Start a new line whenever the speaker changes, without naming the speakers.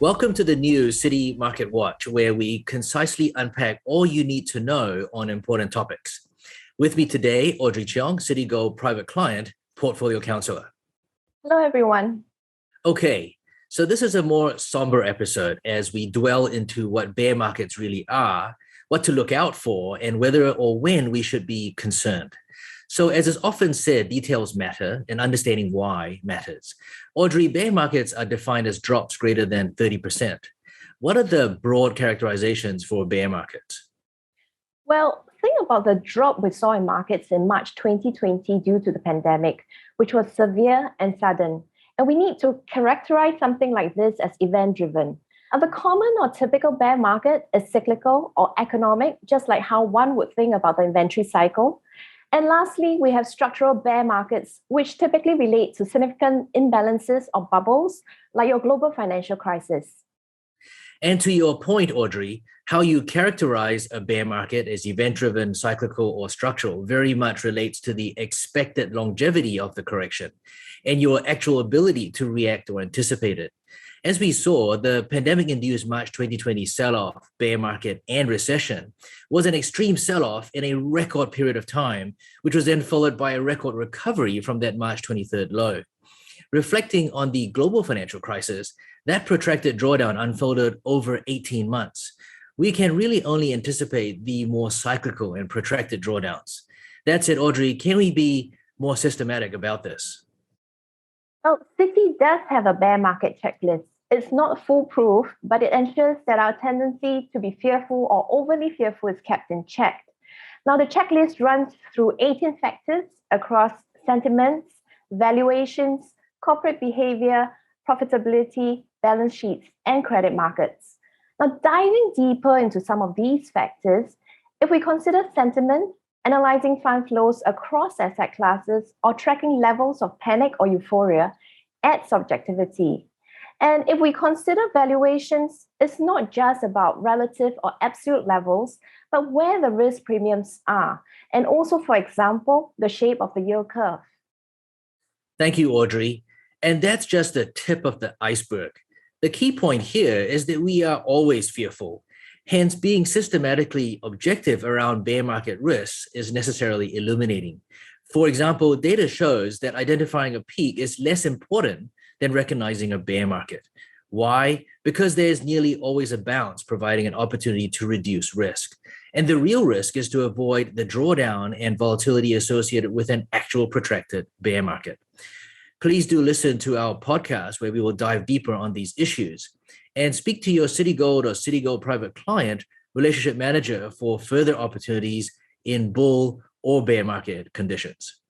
Welcome to the new Citi Market Watch, where we concisely unpack all you need to know on important topics. With me today, Audrey Cheong, Citigold Private Client Portfolio Counselor.
Hello, everyone.
Okay, so this is a more somber episode as we dwell into what bear markets really are, what to look out for, and whether or when we should be concerned. So as is often said, details matter and understanding why matters. Audrey, bear markets are defined as drops greater than 30%. What are the broad characterizations for bear markets?
Well, think about the drop we saw in markets in March 2020 due to the pandemic, which was severe and sudden. And we need to characterize something like this as event-driven. Now, the common or typical bear market is cyclical or economic, just like how one would think about the inventory cycle. And lastly, we have structural bear markets, which typically relate to significant imbalances or bubbles, like your global financial crisis.
And to your point, Audrey, how you characterize a bear market as event-driven, cyclical, or structural very much relates to the expected longevity of the correction and your actual ability to react or anticipate it. As we saw, the pandemic-induced March 2020 sell-off, bear market, and recession was an extreme sell-off in a record period of time, which was then followed by a record recovery from that March 23rd low. Reflecting on the global financial crisis, that protracted drawdown unfolded over 18 months. We can really only anticipate the more cyclical and protracted drawdowns. That said, Audrey, can we be more systematic about this?
Well, Citi does have a bear market checklist. It's not foolproof, but it ensures that our tendency to be fearful or overly fearful is kept in check. Now, the checklist runs through 18 factors across sentiments, valuations, corporate behavior, profitability, balance sheets, and credit markets. Now, diving deeper into some of these factors, if we consider sentiment, analyzing fund flows across asset classes, or tracking levels of panic or euphoria adds objectivity. And if we consider valuations, it's not just about relative or absolute levels, but where the risk premiums are, and also, for example, the shape of the yield curve.
Thank you, Audrey. And that's just the tip of the iceberg. The key point here is that we are always fearful. Hence, being systematically objective around bear market risks is necessarily illuminating. For example, data shows that identifying a peak is less important than recognizing a bear market. Why? Because there's nearly always a bounce, providing an opportunity to reduce risk. And the real risk is to avoid the drawdown and volatility associated with an actual protracted bear market. Please do listen to our podcast where we will dive deeper on these issues, and speak to your Citigold or Citigold Private Client relationship manager for further opportunities in bull or bear market conditions.